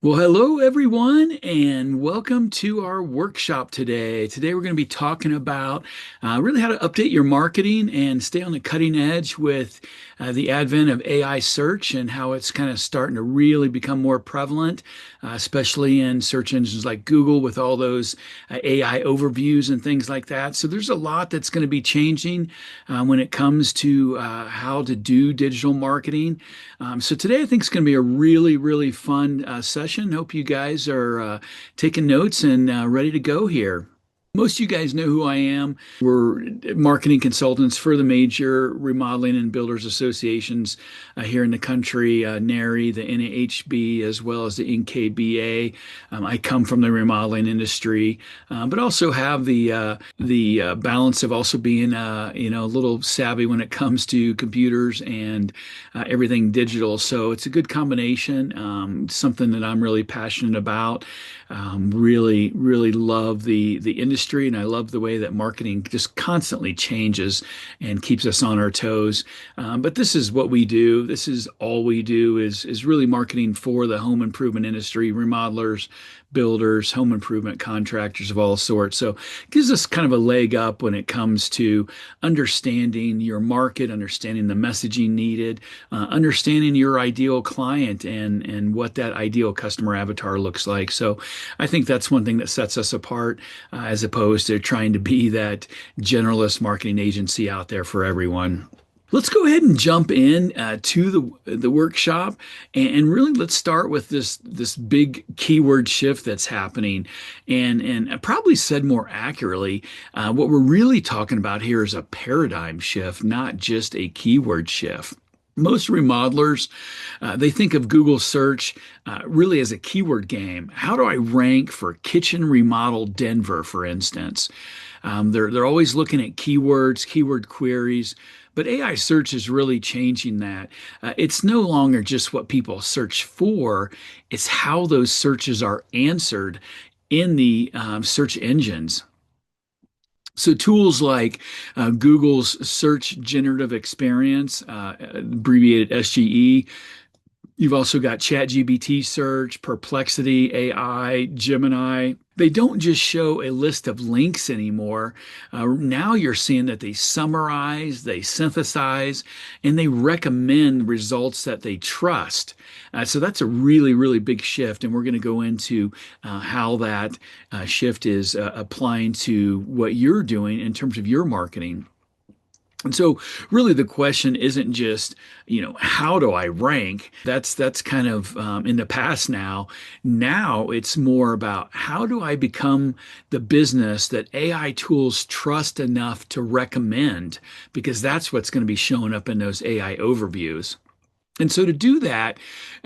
Well, hello everyone, and welcome to our workshop today. Today we're going to be talking about really how to update your marketing and stay on the cutting edge with the advent of AI search and how it's kind of starting to really become more prevalent, especially in search engines like Google with all those AI overviews and things like that. So there's a lot that's going to be changing when it comes to how to do digital marketing. So today I think it's going to be a really, really fun session. Hope you guys are taking notes and ready to go here. Most of you guys know who I am. We're marketing consultants for the major remodeling and builders associations here in the country, NARI, the NAHB, as well as the NKBA. I come from the remodeling industry, but also have the balance of also being a little savvy when it comes to computers and everything digital. So it's a good combination. Something that I'm really passionate about. Really, really love the industry, and I love the way that marketing just constantly changes and keeps us on our toes. But this is what we do. This is all we do is really marketing for the home improvement industry, remodelers, builders, home improvement contractors of all sorts. So it gives us kind of a leg up when it comes to understanding your market, understanding the messaging needed, understanding your ideal client and what that ideal customer avatar looks like. So I think that's one thing that sets us apart as opposed to trying to be that generalist marketing agency out there for everyone. Let's go ahead and jump in to the workshop and really let's start with this big keyword shift that's happening. And I probably said more accurately, what we're really talking about here is a paradigm shift, not just a keyword shift. Most remodelers, they think of Google search really as a keyword game. How do I rank for kitchen remodel Denver, for instance? They're always looking at keywords, keyword queries, but AI search is really changing that. It's no longer just what people search for, it's how those searches are answered in the search engines. So tools like Google's Search Generative Experience, abbreviated SGE. You've also got ChatGPT Search, Perplexity, AI, Gemini. They don't just show a list of links anymore. Now you're seeing that they summarize, they synthesize, and they recommend results that they trust. So that's a really, really big shift. And we're going to go into how that shift is applying to what you're doing in terms of your marketing. And so really the question isn't just, how do I rank? That's kind of in the past now. Now it's more about how do I become the business that AI tools trust enough to recommend? Because that's what's going to be showing up in those AI overviews. And so to do that,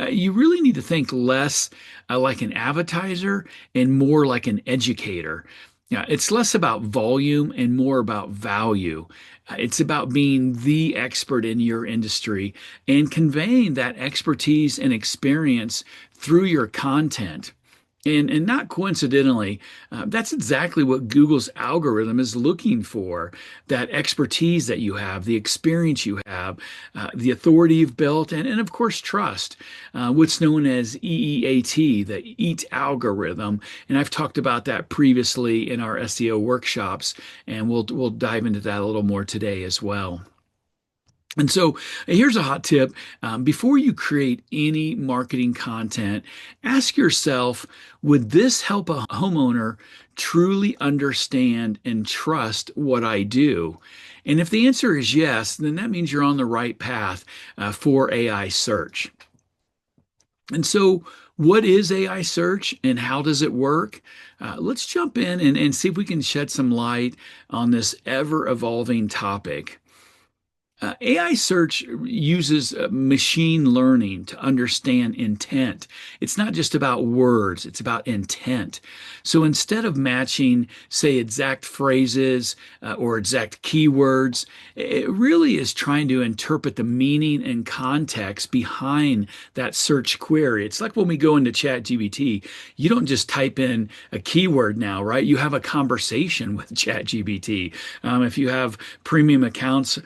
you really need to think less like an advertiser and more like an educator. Yeah, it's less about volume and more about value. It's about being the expert in your industry and conveying that expertise and experience through your content. And not coincidentally, that's exactly what Google's algorithm is looking for, that expertise that you have, the experience you have, the authority you've built, and of course, trust, what's known as EEAT, the EAT algorithm. And I've talked about that previously in our SEO workshops, and we'll dive into that a little more today as well. And so here's a hot tip. Before you create any marketing content, ask yourself, would this help a homeowner truly understand and trust what I do? And if the answer is yes, then that means you're on the right path for AI search. And so what is AI search and how does it work? Let's jump in and see if we can shed some light on this ever evolving topic. AI search uses machine learning to understand intent. It's not just about words, it's about intent. So instead of matching, say, exact phrases or exact keywords, it really is trying to interpret the meaning and context behind that search query. It's like when we go into ChatGPT, you don't just type in a keyword now, right? You have a conversation with ChatGPT. If you have premium accounts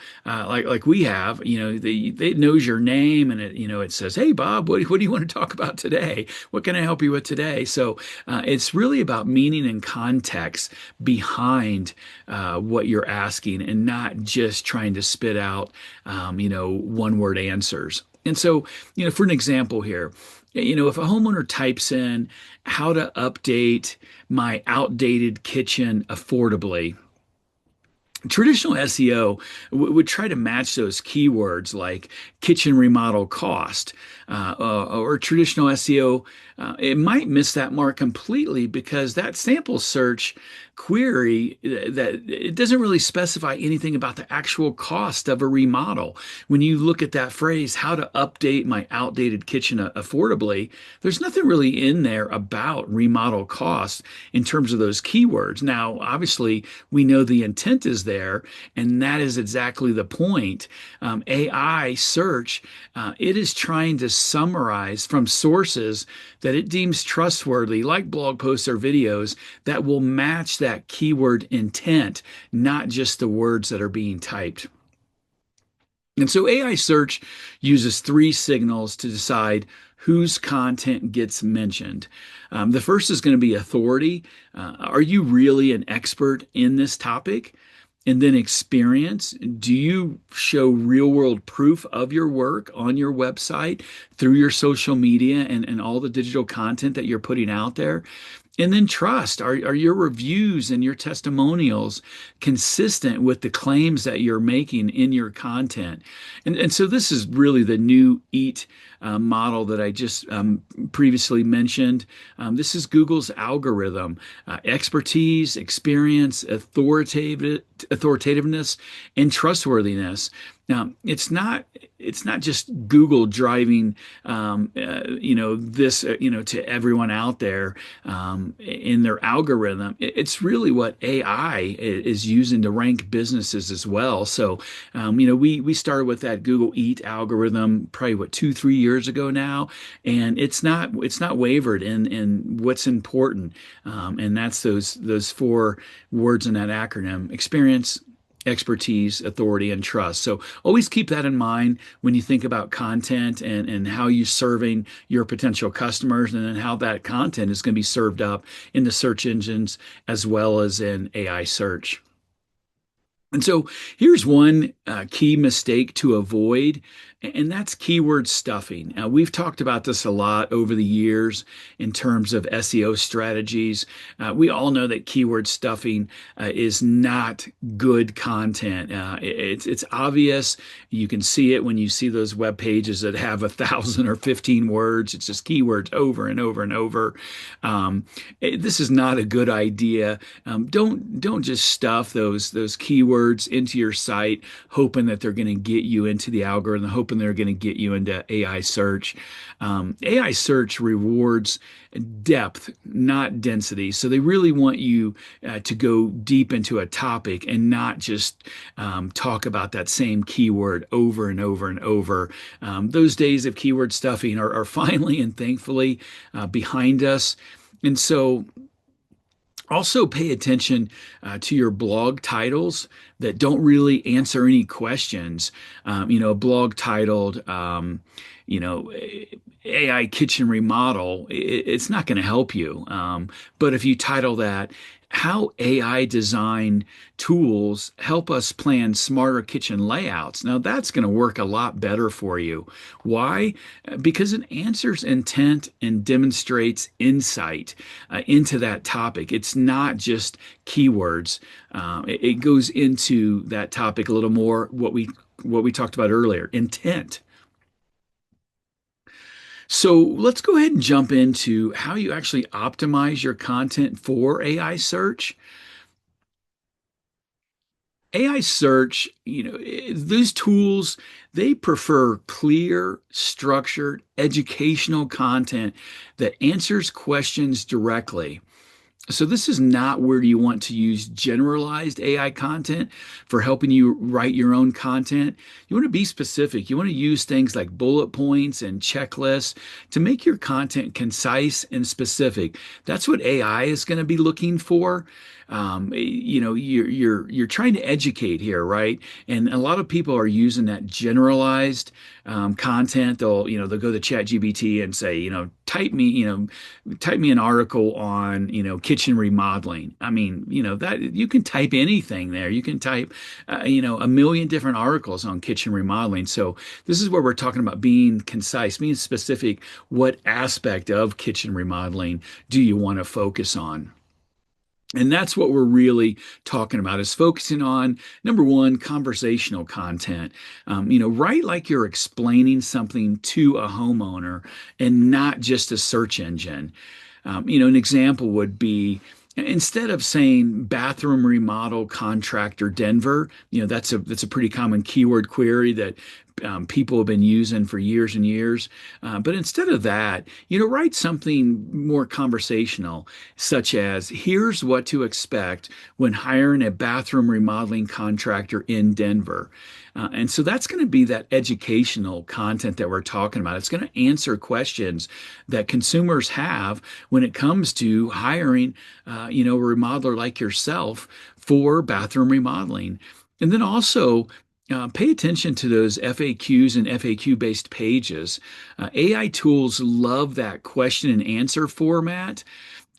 like we have, they knows your name, and it says, "Hey Bob, what do you want to talk about today? What can I help you with today?" So it's really about meaning and context behind what you're asking, and not just trying to spit out one word answers. And so, for an example here, if a homeowner types in how to update my outdated kitchen affordably, traditional SEO would try to match those keywords like kitchen remodel cost, or traditional SEO. It might miss that mark completely because that sample search query, that it doesn't really specify anything about the actual cost of a remodel. When you look at that phrase, how to update my outdated kitchen affordably, there's nothing really in there about remodel costs in terms of those keywords. Now, obviously, we know the intent is there, and that is exactly the point. AI search, it is trying to summarize from sources that it deems trustworthy, like blog posts or videos, that will match that keyword intent, not just the words that are being typed. And so AI search uses three signals to decide whose content gets mentioned. The first is going to be authority. Are you really an expert in this topic? And then experience. Do you show real world proof of your work on your website through your social media and all the digital content that you're putting out there? And then trust. Are your reviews and your testimonials consistent with the claims that you're making in your content? And so this is really the new EAT model that I just previously mentioned. This is Google's algorithm: expertise, experience, authoritativeness, and trustworthiness. Now, it's not just Google driving, this, to everyone out there in their algorithm. It's really what AI is using to rank businesses as well. So, we started with that Google Eat algorithm probably 2-3 years ago now, and it's not wavered in what's important, and that's those four words in that acronym: experience, expertise, authority, and trust. So always keep that in mind when you think about content and how you're serving your potential customers, and then how that content is going to be served up in the search engines as well as in AI search. And so here's one key mistake to avoid, and that's keyword stuffing. Now, we've talked about this a lot over the years in terms of SEO strategies. We all know that keyword stuffing is not good content. It's obvious. You can see it when you see those web pages that have 1,000 or 15 words. It's just keywords over and over and over. This is not a good idea. Don't just stuff those keywords into your site, hoping that they're going to get you into the algorithm, hoping they're going to get you into AI search. AI search rewards depth, not density. So they really want you to go deep into a topic and not just talk about that same keyword over and over and over. Those days of keyword stuffing are finally and thankfully behind us. And so also pay attention to your blog titles that don't really answer any questions. A blog titled, AI kitchen remodel, it's not going to help you. But if you title that, how AI design tools help us plan smarter kitchen layouts, now that's going to work a lot better for you. Why? Because it answers intent and demonstrates insight into that topic. It's not just keywords. It goes into that topic a little more, what we talked about earlier, intent. So let's go ahead and jump into how you actually optimize your content for AI search. AI search, those tools, they prefer clear, structured, educational content that answers questions directly. So this is not where you want to use generalized AI content for helping you write your own content. You want to be specific. You want to use things like bullet points and checklists to make your content concise and specific. That's what AI is going to be looking for. You're trying to educate here, right? And a lot of people are using that generalized content. They'll go to ChatGPT and say, type me an article on, kitchen remodeling. I mean, that you can type anything there. You can type, a million different articles on kitchen remodeling. So this is where we're talking about being concise, being specific. What aspect of kitchen remodeling do you want to focus on? And that's what we're really talking about is focusing on number one, conversational content. Write like you're explaining something to a homeowner and not just a search engine. An example would be instead of saying bathroom remodel contractor Denver, that's a pretty common keyword query that people have been using for years and years. But instead of that, write something more conversational, such as here's what to expect when hiring a bathroom remodeling contractor in Denver. And so that's going to be that educational content that we're talking about. It's going to answer questions that consumers have when it comes to hiring, a remodeler like yourself for bathroom remodeling. And then also, pay attention to those FAQs and FAQ based pages. AI tools love that question and answer format.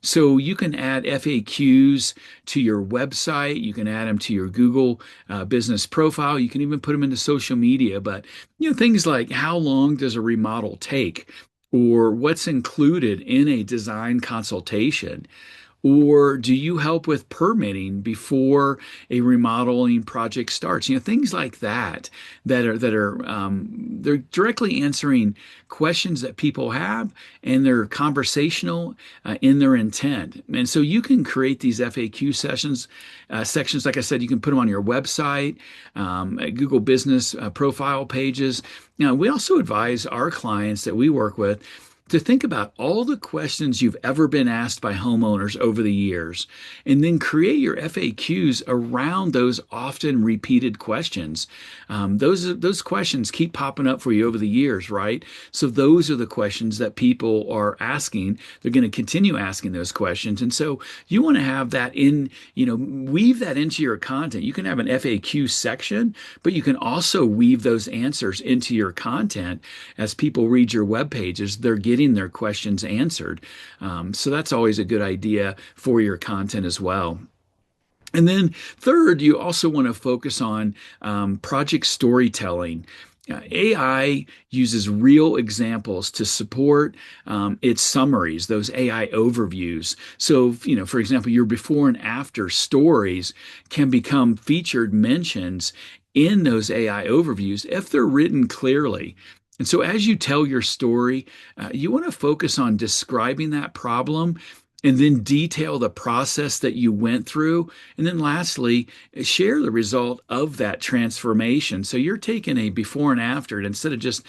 So you can add FAQs to your website. You can add them to your Google business profile. You can even put them into social media. But things like how long does a remodel take, or what's included in a design consultation, or do you help with permitting before a remodeling project starts? Things like that they're directly answering questions that people have, and they're conversational in their intent. And so you can create these FAQ sections. Like I said, you can put them on your website, Google Business profile pages. Now, we also advise our clients that we work with to think about all the questions you've ever been asked by homeowners over the years, and then create your FAQs around those often repeated questions. Those questions keep popping up for you over the years, right? So those are the questions that people are asking. They're going to continue asking those questions, and so you want to have that weave that into your content. You can have an FAQ section, but you can also weave those answers into your content as people read your web pages. They're getting their questions answered. So that's always a good idea for your content as well. And then third, you also want to focus on project storytelling. AI uses real examples to support its summaries, those AI overviews. So, for example, your before and after stories can become featured mentions in those AI overviews if they're written clearly. And so, as you tell your story, you want to focus on describing that problem and then detail the process that you went through. And then lastly, share the result of that transformation. So you're taking a before and after, and instead of just,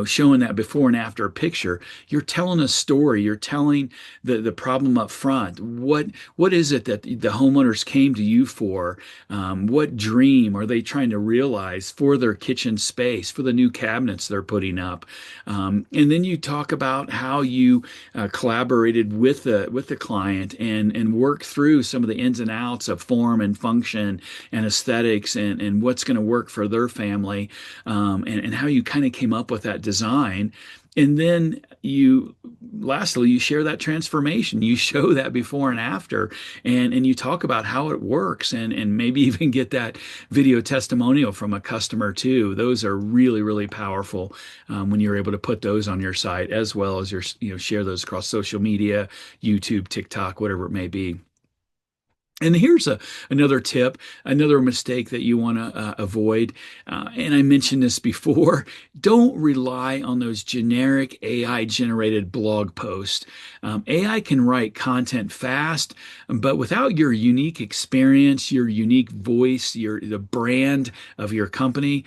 showing that before and after picture, you're telling a story. You're telling the problem up front. What is it that the homeowners came to you for? What dream are they trying to realize for their kitchen space, for the new cabinets they're putting up? And then you talk about how you collaborated with the client and work through some of the ins and outs of form and function and aesthetics and what's going to work for their family, and how you kind of came up with that design. And then lastly, you share that transformation. You show that before and after, and you talk about how it works, and maybe even get that video testimonial from a customer too. Those are really, really powerful when you're able to put those on your site, as well as share those across social media, YouTube, TikTok, whatever it may be. And here's another tip, another mistake that you want to avoid. And I mentioned this before. Don't rely on those generic AI generated blog posts. AI can write content fast, but without your unique experience, your unique voice, the brand of your company,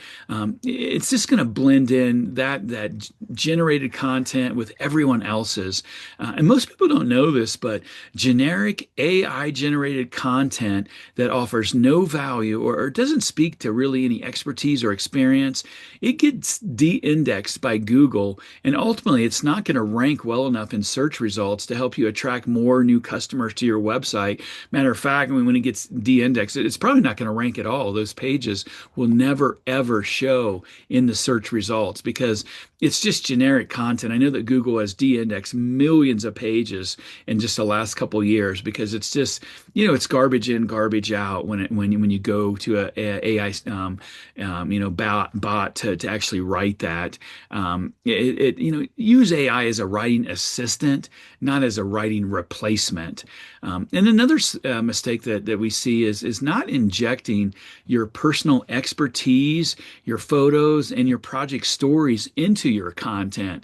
it's just going to blend in that generated content with everyone else's. And most people don't know this, but generic AI generated content that offers no value or doesn't speak to really any expertise or experience, it gets de-indexed by Google, and ultimately it's not going to rank well enough in search results to help you attract more new customers to your website. Matter of fact, I mean, when it gets de-indexed, it's probably not going to rank at all. Those pages will never ever show in the search results because it's just generic content. I know that Google has de-indexed millions of pages in just the last couple of years because it's just, it's garbage in, garbage out when you go to a AI bot to actually write that. Use AI as a writing assistant, not as a writing replacement. And another mistake that we see is not injecting your personal expertise, your photos, and your project stories into your content.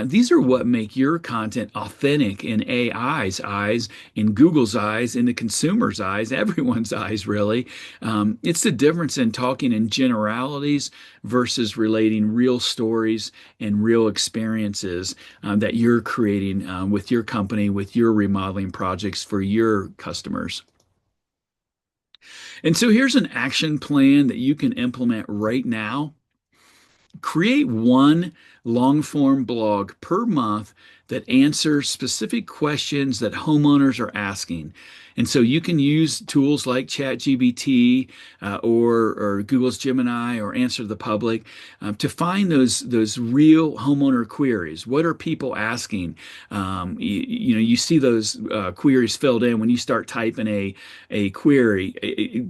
These are what make your content authentic in AI's eyes, in Google's eyes, in the consumer's eyes, everyone's eyes, really. It's the difference in talking in generalities versus relating real stories and real experiences that you're creating with your company, with your remodeling projects for your customers. And so here's an action plan that you can implement right now. Create one long form blog per month that answers specific questions that homeowners are asking. And so you can use tools like ChatGPT or Google's Gemini or Answer the Public to find those real homeowner queries. What are people asking? You see those queries filled in when you start typing a query.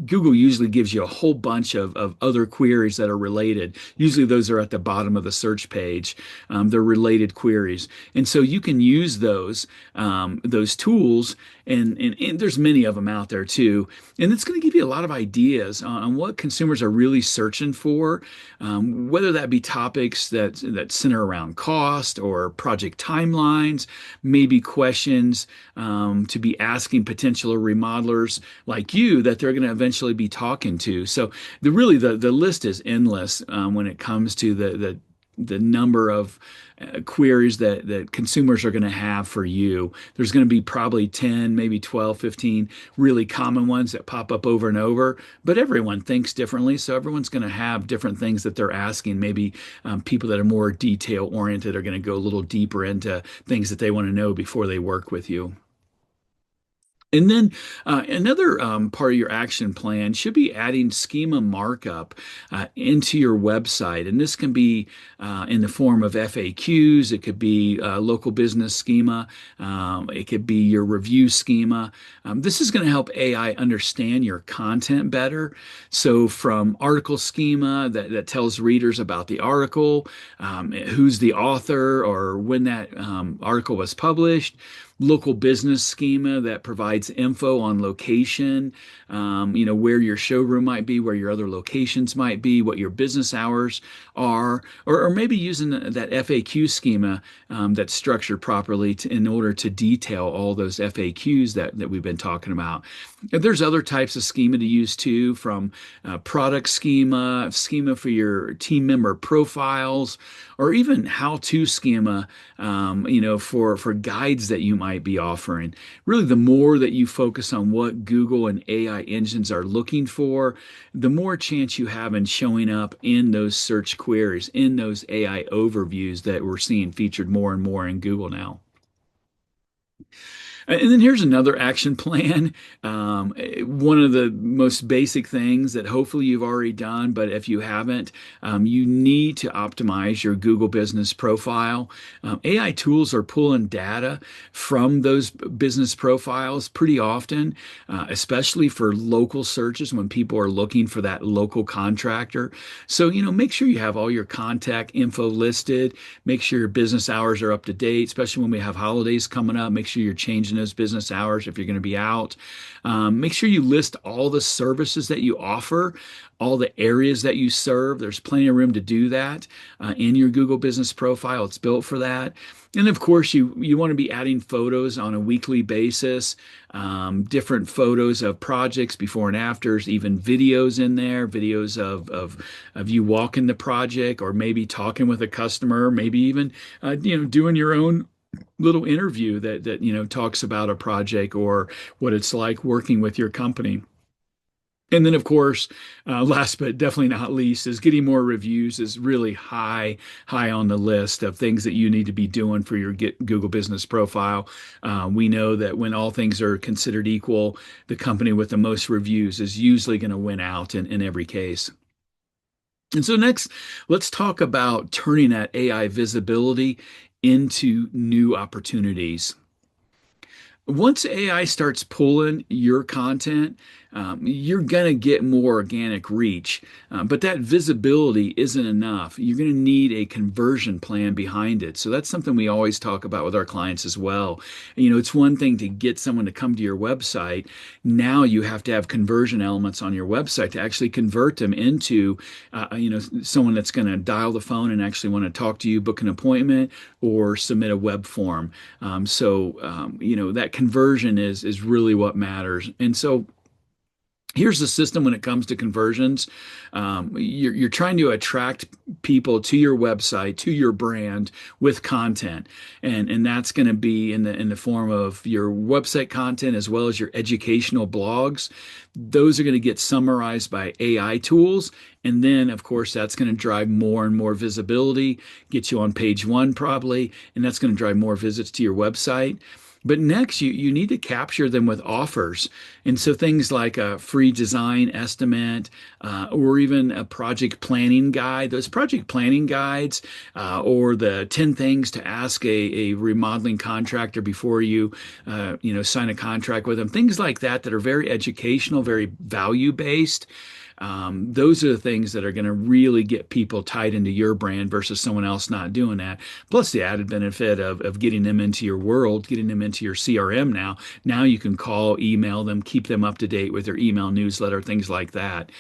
Google usually gives you a whole bunch of other queries that are related. Usually those are at the bottom of the search page. They're related queries, and so you can use those tools, and there's many of them out there too. And it's going to give you a lot of ideas on what consumers are really searching for, whether that be topics that center around cost or project timelines, maybe questions to be asking potential remodelers like you that they're going to eventually be talking to. So the list is endless when it comes to the number of queries that consumers are going to have for you. There's going to be probably 10, maybe 12, 15 really common ones that pop up over and over, but everyone thinks differently. So everyone's going to have different things that they're asking. Maybe people that are more detail oriented are going to go a little deeper into things that they want to know before they work with you. And then another part of your action plan should be adding schema markup into your website. And this can be in the form of FAQs, it could be local business schema, it could be your review schema. This is going to help AI understand your content better. So, from article schema that tells readers about the article, who's the author, or when that article was published. Local business schema that provides info on location, where your showroom might be, where your other locations might be, what your business hours are, or maybe using that FAQ schema that's structured properly in order to detail all those FAQs that we've been talking about. There's other types of schema to use too, from product schema for your team member profiles, or even how-to schema, for guides that you might be offering. Really, the more that you focus on what Google and AI engines are looking for, the more chance you have in showing up in those search queries, in those AI overviews that we're seeing featured more and more in Google now. And then here's another action plan. One of the most basic things that hopefully you've already done, but if you haven't, you need to optimize your Google business profile. AI tools are pulling data from those business profiles pretty often, especially for local searches when people are looking for that local contractor. So, make sure you have all your contact info listed. Make sure your business hours are up to date, especially when we have holidays coming up. Make Make sure you're changing those business hours if you're going to be out. Make sure you list all the services that you offer, all the areas that you serve. There's plenty of room to do that in your Google Business Profile. It's built for that. And of course, you want to be adding photos on a weekly basis, different photos of projects before and afters, even videos in there, videos of you walking the project, or maybe talking with a customer, maybe even doing your own little interview that talks about a project or what it's like working with your company. And then, of course, last but definitely not least, is getting more reviews is really high on the list of things that you need to be doing for your Google Business Profile. We know that when all things are considered equal, the company with the most reviews is usually going to win out in every case. And so next, let's talk about turning that AI visibility into new opportunities. Once AI starts pulling your content, you're going to get more organic reach, but that visibility isn't enough. You're going to need a conversion plan behind it. So that's something we always talk about with our clients as well. It's one thing to get someone to come to your website. Now you have to have conversion elements on your website to actually convert them into, someone that's going to dial the phone and actually want to talk to you, book an appointment, or submit a web form. That conversion is really what matters. And so here's the system when it comes to conversions. You're trying to attract people to your website, to your brand with content. And that's going to be in the form of your website content as well as your educational blogs. Those are going to get summarized by AI tools. And then, of course, that's going to drive more and more visibility, get you on page one probably, and that's going to drive more visits to your website. But next, you need to capture them with offers. And so things like a free design estimate or even a project planning guide, those project planning guides or the 10 things to ask a remodeling contractor before you sign a contract with them, things like that are very educational, very value-based. Those are the things that are going to really get people tied into your brand versus someone else not doing that. Plus the added benefit of getting them into your world, getting them into your CRM now. Now you can call, email them, keep them up to date with their email newsletter, things like that.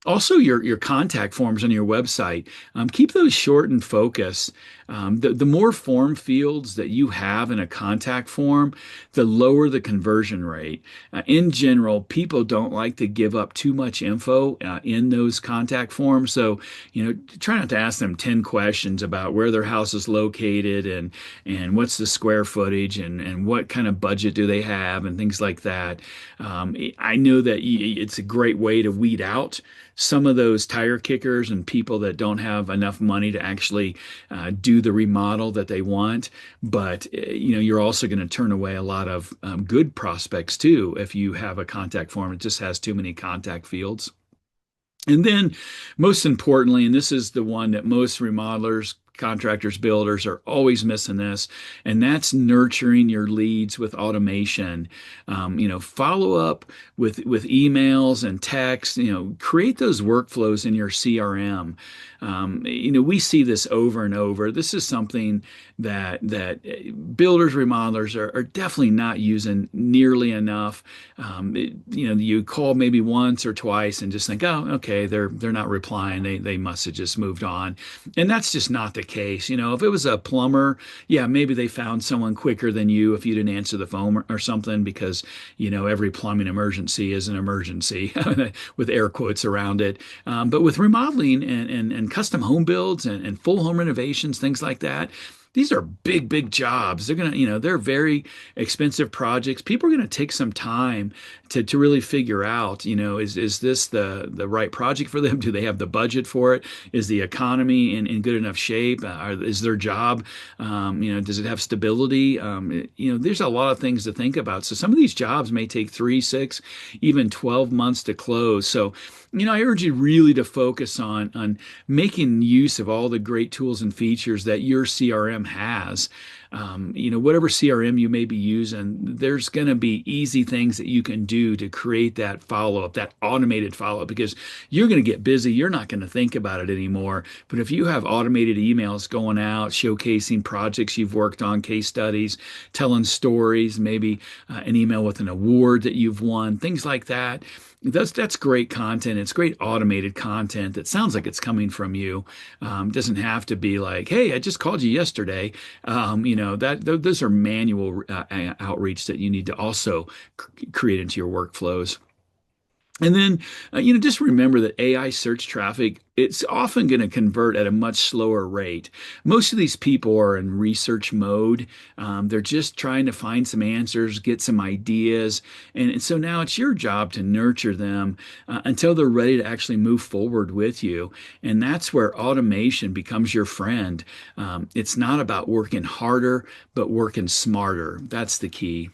Also, your contact forms on your website, keep those short and focused. The more form fields that you have in a contact form, the lower the conversion rate. In general, people don't like to give up too much info in those contact forms. So, try not to ask them 10 questions about where their house is located and what's the square footage and what kind of budget do they have and things like that. I know that it's a great way to weed out some of those tire kickers and people that don't have enough money to actually do the remodel that they want. But you're also going to turn away a lot of good prospects too if you have a contact form that just has too many contact fields. And then, most importantly, and this is the one that most remodelers, contractors, builders are always missing this, and that's nurturing your leads with automation. Follow up with emails and texts. Create those workflows in your CRM. We see this over and over. This is something that builders, remodelers are definitely not using nearly enough. You call maybe once or twice and just think, oh, okay, they're not replying. They must have just moved on, and that's just not the case. If it was a plumber, yeah, maybe they found someone quicker than you if you didn't answer the phone or something, because every plumbing emergency is an emergency with air quotes around it. But with remodeling and custom home builds and full home renovations, things like that, these are big jobs. They're very expensive projects. People are going to take some time to really figure out, is this the right project for them? Do they have the budget for it? Is the economy in good enough shape? Is their job, does it have stability? There's a lot of things to think about. So some of these jobs may take 3, 6, even 12 months to close. So, I urge you really to focus on making use of all the great tools and features that your CRM has. whatever CRM you may be using, there's going to be easy things that you can do to create that follow-up, that automated follow-up, because you're going to get busy. You're not going to think about it anymore. But if you have automated emails going out, showcasing projects you've worked on, case studies, telling stories, maybe an email with an award that you've won, things like that. That's great content. It's great automated content that sounds like it's coming from you. Doesn't have to be like, "Hey, I just called you yesterday." Those are manual outreach that you need to also create into your workflows. And then, just remember that AI search traffic, it's often going to convert at a much slower rate. Most of these people are in research mode. They're just trying to find some answers, get some ideas. And so now it's your job to nurture them until they're ready to actually move forward with you. And that's where automation becomes your friend. It's not about working harder, but working smarter. That's the key.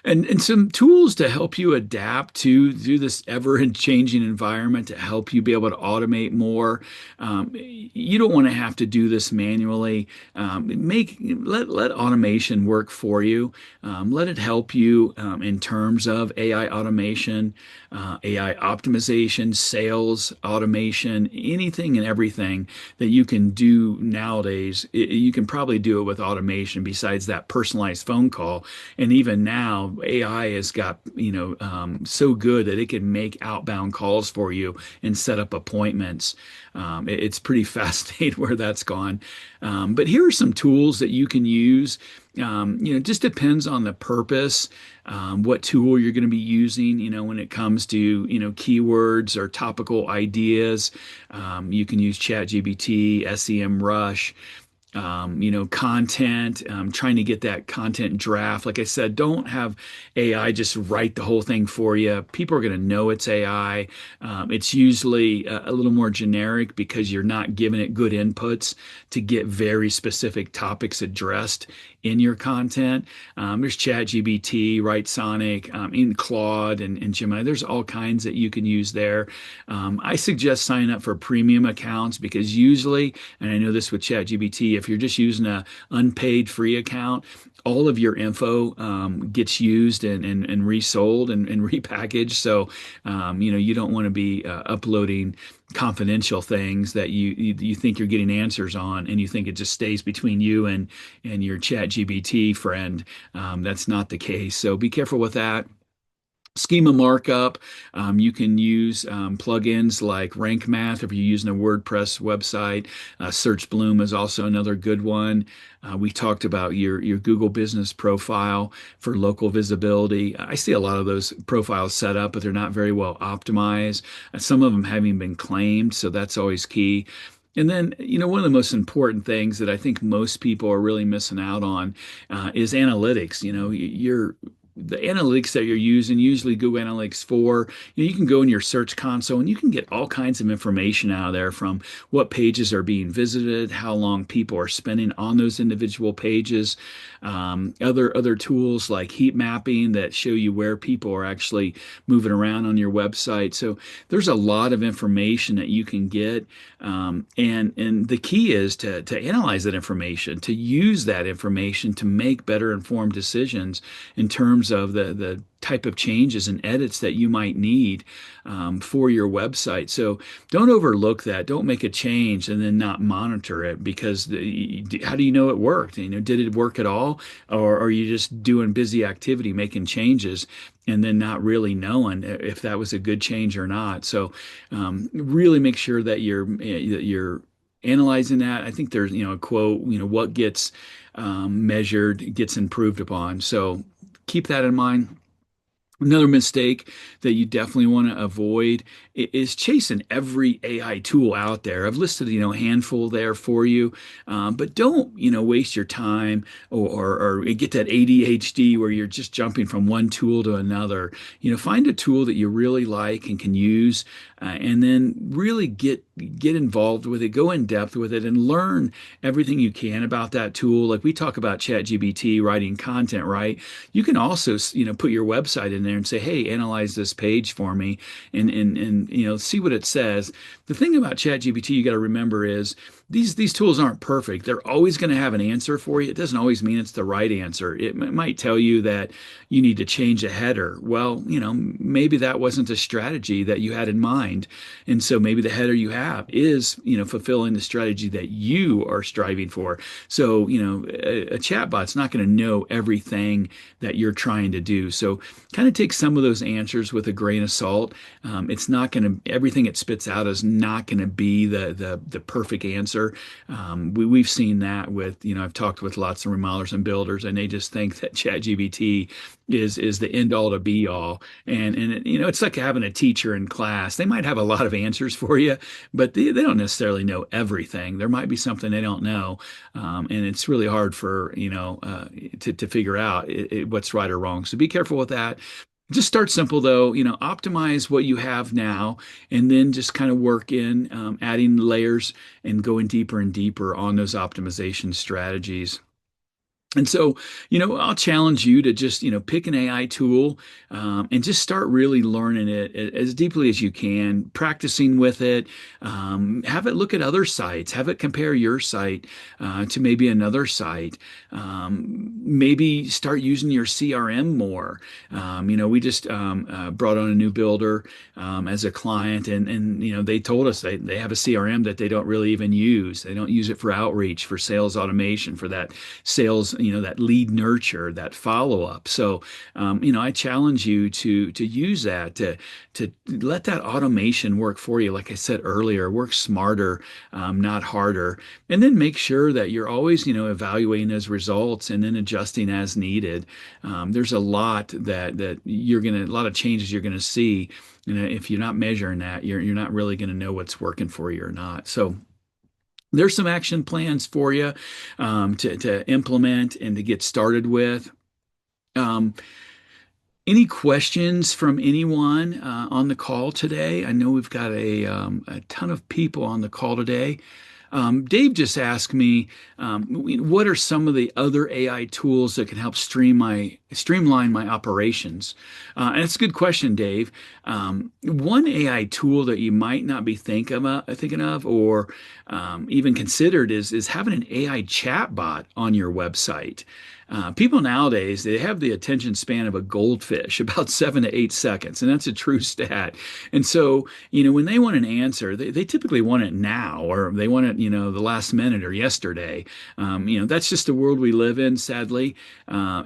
And some tools to help you adapt to this ever changing environment to help you be able to automate more. You don't want to have to do this manually. Let automation work for you. Let it help you in terms of AI automation, AI optimization, sales automation, anything and everything that you can do nowadays. You can probably do it with automation besides that personalized phone call. And even now, AI has got, so good that it can make outbound calls for you and set up appointments. It's pretty fascinating where that's gone. But here are some tools that you can use. Just depends on the purpose, what tool you're going to be using, when it comes to, keywords or topical ideas. You can use ChatGPT, SEMrush, content, trying to get that content draft. Like I said, don't have AI just write the whole thing for you. People are going to know it's AI. It's usually a little more generic because you're not giving it good inputs to get very specific topics addressed in your content. There's ChatGPT, Right Sonic, in Claude and Gemini. There's all kinds that you can use there. I suggest signing up for premium accounts because usually, and I know this with ChatGPT, if you're just using a unpaid free account, all of your info gets used and resold and repackaged. So, you don't want to be uploading confidential things that you think you're getting answers on, and you think it just stays between you and your ChatGPT friend. That's not the case. So be careful with that. Schema markup. You can use plugins like Rank Math if you're using a WordPress website. Search Bloom is also another good one. We talked about your Google Business Profile for local visibility. I see a lot of those profiles set up, but they're not very well optimized. Some of them haven't been claimed, so that's always key. And then, one of the most important things that I think most people are really missing out on is analytics. The analytics that you're using, usually Google Analytics 4, you can go in your search console and you can get all kinds of information out of there from what pages are being visited, how long people are spending on those individual pages, other tools like heat mapping that show you where people are actually moving around on your website. So there's a lot of information that you can get. And the key is to analyze that information, to use that information to make better informed decisions in terms of the type of changes and edits that you might need for your website. So don't overlook that. Don't make a change and then not monitor it because how do you know it worked? Did it work at all? Or are you just doing busy activity, making changes and then not really knowing if that was a good change or not? So really make sure that you're analyzing that. I think there's, a quote, what gets measured gets improved upon. So keep that in mind. Another mistake that you definitely want to avoid is chasing every AI tool out there. I've listed, a handful there for you, but don't, waste your time or get that ADHD where you're just jumping from one tool to another. Find a tool that you really like and can use, and then really get involved with it, go in depth with it, and learn everything you can about that tool. Like we talk about ChatGPT writing content, right? You can also, put your website in there and say, hey, analyze this page for me and see what it says. The thing about ChatGPT you got to remember is these tools aren't perfect. They're always going to have an answer for you. It doesn't always mean it's the right answer. It might tell you that you need to change a header. Well, maybe that wasn't a strategy that you had in mind. And so maybe the header you have is, fulfilling the strategy that you are striving for. So, a chatbot's not going to know everything that you're trying to do. So kind of take some of those answers with a grain of salt. It's not going to, everything it spits out is not going to be the perfect answer. We've seen that with, I've talked with lots of remodelers and builders, and they just think that ChatGPT is the end all to be all. And it's like having a teacher in class. They might have a lot of answers for you, but they don't necessarily know everything. There might be something they don't know, and it's really hard for to figure out what's right or wrong. So be careful with that. Just start simple though, optimize what you have now, and then just kind of work in adding layers and going deeper and deeper on those optimization strategies. And so, I'll challenge you to just, pick an AI tool and just start really learning it as deeply as you can, practicing with it. Have it look at other sites, have it compare your site to maybe another site. Maybe start using your CRM more. We just brought on a new builder as a client, and they told us they have a CRM that they don't really even use. They don't use it for outreach, for sales automation, for that sales, that lead nurture, that follow up. So, I challenge you to use that to let that automation work for you. Like I said earlier, work smarter, not harder, and then make sure that you're always, evaluating those results and then adjusting as needed. There's a lot a lot of changes you're gonna see. If you're not measuring that, you're not really gonna know what's working for you or not. So there's some action plans for you to implement and to get started with. Um, any questions from anyone on the call today? I know we've got a ton of people on the call today. Dave just asked me, what are some of the other AI tools that can help streamline my operations? And it's a good question, Dave. One AI tool that you might not be thinking of or even considered is having an AI chatbot on your website. People nowadays, they have the attention span of a goldfish, about 7 to 8 seconds, and that's a true stat. And so, when they want an answer, they typically want it now, or they want it, the last minute or yesterday. That's just the world we live in, sadly.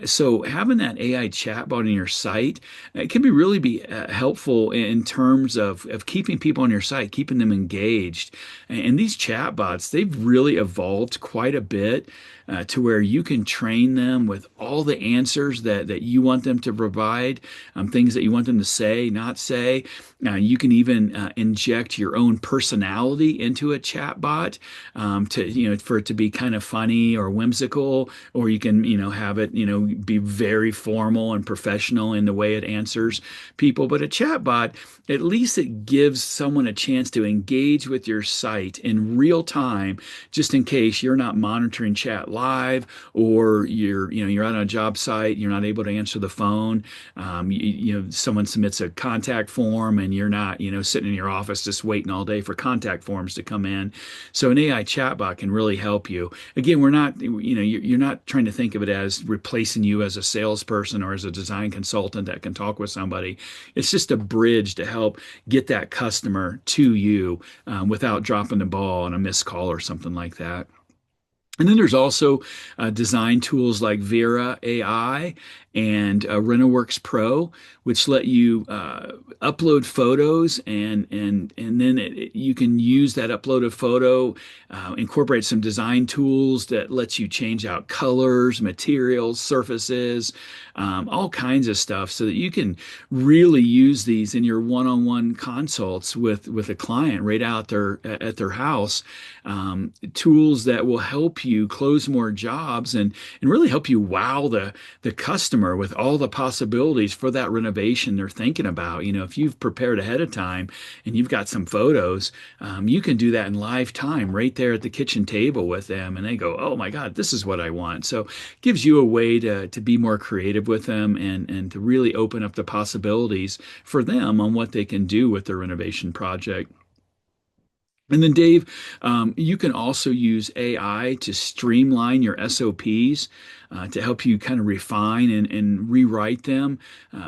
So having that AI chatbot on your site, it can really be helpful in terms of keeping people on your site, keeping them engaged. And these chatbots, they've really evolved quite a bit to where you can train them with all the answers that you want them to provide, things that you want them to say, not say. You can even inject your own personality into a chatbot for it to be kind of funny or whimsical, or you can have it be very formal and professional in the way it answers people. But a chatbot, at least it gives someone a chance to engage with your site in real time, just in case you're not monitoring chat live, or you're out on a job site, you're not able to answer the phone. Someone submits a contact form and you're not sitting in your office just waiting all day for contact forms to come in. So an AI chatbot can really help you. Again, we're not you're not trying to think of it as replacing you as a salesperson or as a design consultant that can talk with somebody. It's just a bridge to help get that customer to you without dropping the ball on a missed call or something like that. And then there's also design tools like Vera AI and RenoWorks Pro, which let you upload photos, and then you can use that uploaded photo, incorporate some design tools that lets you change out colors, materials, surfaces, all kinds of stuff, so that you can really use these in your one-on-one consults with a client right out there at their house. Tools that will help you close more jobs and really help you wow the customer with all the possibilities for that renovation they're thinking about. If you've prepared ahead of time and you've got some photos, you can do that in live time right there at the kitchen table with them, and they go, oh my God, this is what I want. So it gives you a way to be more creative with them and to really open up the possibilities for them on what they can do with their renovation project. And then, Dave, you can also use AI to streamline your SOPs to help you kind of refine and rewrite them,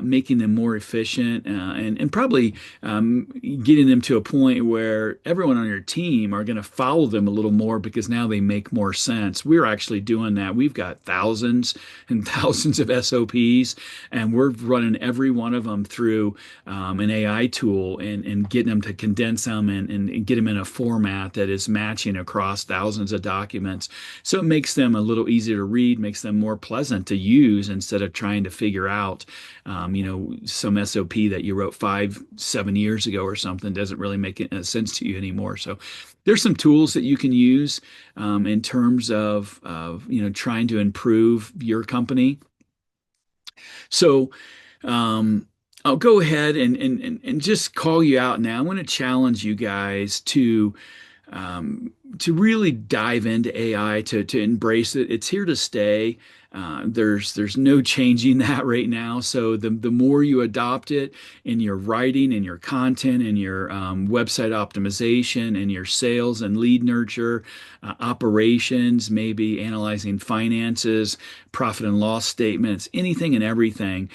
making them more efficient, and probably getting them to a point where everyone on your team are going to follow them a little more because now they make more sense. We're actually doing that. We've got thousands and thousands of SOPs, and we're running every one of them through an AI tool and getting them to condense them and get them in a format that is matching across thousands of documents. So it makes them a little easier to read, makes them more pleasant to use instead of trying to figure out, some SOP that you wrote 5, 7 years ago or something doesn't really make sense to you anymore. So there's some tools that you can use in terms of trying to improve your company. So I'll go ahead and just call you out now. I want to challenge you guys to really dive into AI, to embrace it. It's here to stay. There's no changing that right now. So the more you adopt it in your writing, in your content, in your website optimization, in your sales and lead nurture, operations, maybe analyzing finances, profit and loss statements, anything and everything,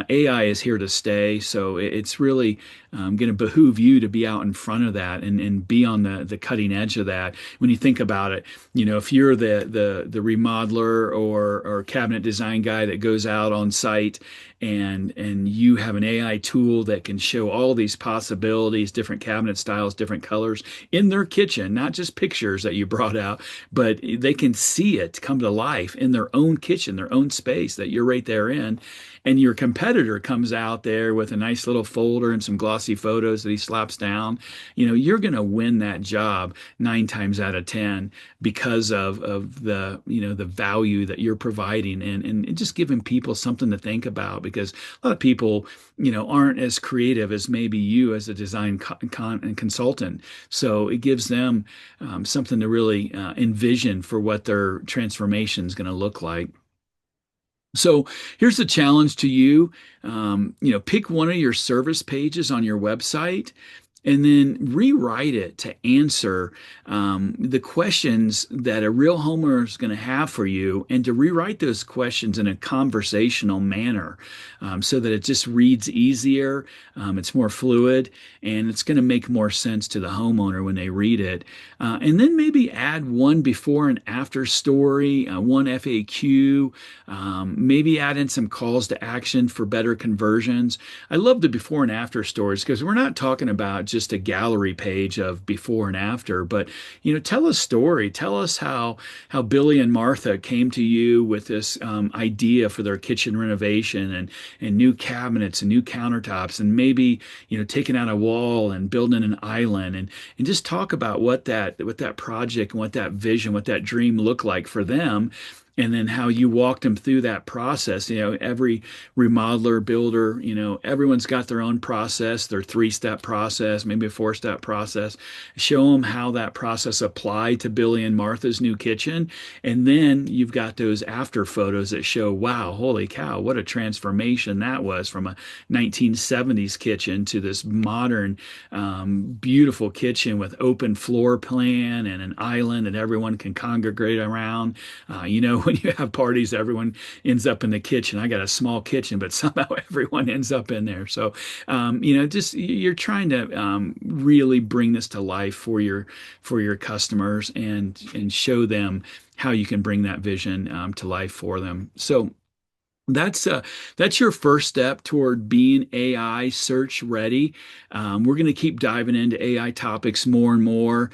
AI is here to stay. So it's really going to behoove you to be out in front of that and be on the cutting edge of that. When you think about it, if you're the remodeler or cabinet design guy that goes out on site and you have an AI tool that can show all these possibilities, different cabinet styles, different colors in their kitchen, not just pictures that you brought out, but they can see it come to life in their own kitchen, their own space that you're right there in. And your competitor comes out there with a nice little folder and some glossy photos that he slaps down. You're going to win that job 9 times out of 10 because of the value that you're providing and just giving people something to think about, because a lot of people aren't as creative as maybe you as a design and consultant. So it gives them something to really envision for what their transformation is going to look like. So here's the challenge to you. Pick one of your service pages on your website and then rewrite it to answer the questions that a real homeowner is going to have for you, and to rewrite those questions in a conversational manner so that it just reads easier, it's more fluid, and it's going to make more sense to the homeowner when they read it. And then maybe add one before and after story, one FAQ, maybe add in some calls to action for better conversions. I love the before and after stories because we're not talking about just a gallery page of before and after, but tell a story. Tell us how Billy and Martha came to you with this idea for their kitchen renovation and new cabinets and new countertops, and maybe taking out a wall and building an island, and just talk about what that project and what that vision, what that dream looked like for them. And then how you walked them through that process. Every remodeler, builder, everyone's got their own process, their 3-step process, maybe a 4-step process. Show them how that process applied to Billy and Martha's new kitchen. And then you've got those after photos that show, wow, holy cow, what a transformation that was from a 1970s kitchen to this modern, beautiful kitchen with open floor plan and an island that everyone can congregate around. When you have parties, everyone ends up in the kitchen. I got a small kitchen, but somehow everyone ends up in there. So, just you're trying to really bring this to life for your customers and show them how you can bring that vision to life for them. So that's your first step toward being AI search ready. We're going to keep diving into AI topics more and more.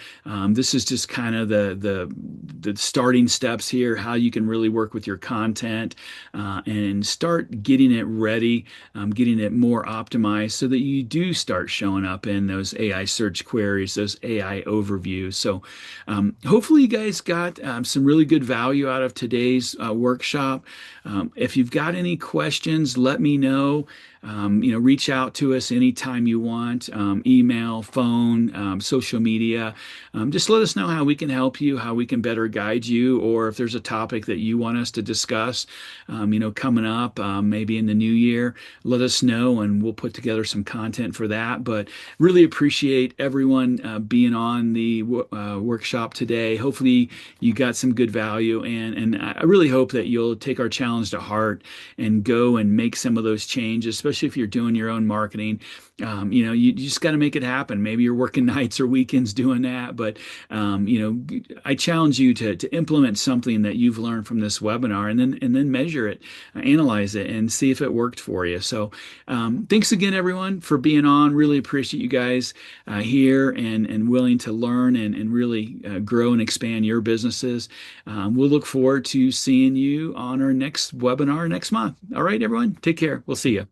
This is just kind of the starting steps here, how you can really work with your content and start getting it ready, getting it more optimized so that you do start showing up in those AI search queries, those AI overviews. So hopefully you guys got some really good value out of today's workshop. If you've got any questions, let me know. reach out to us anytime you want, email, phone, social media. Just let us know how we can help you, how we can better guide you, or if there's a topic that you want us to discuss, coming up, maybe in the new year, let us know and we'll put together some content for that. But really appreciate everyone being on the workshop today. Hopefully you got some good value, and I really hope that you'll take our challenge to heart and go and make some of those changes, especially if you're doing your own marketing. You just got to make it happen. Maybe you're working nights or weekends doing that, but I challenge you to implement something that you've learned from this webinar, and then measure it, analyze it, and see if it worked for you. So, thanks again, everyone, for being on. Really appreciate you guys here and willing to learn and really grow and expand your businesses. We'll look forward to seeing you on our next webinar next month. All right, everyone, take care. We'll see you.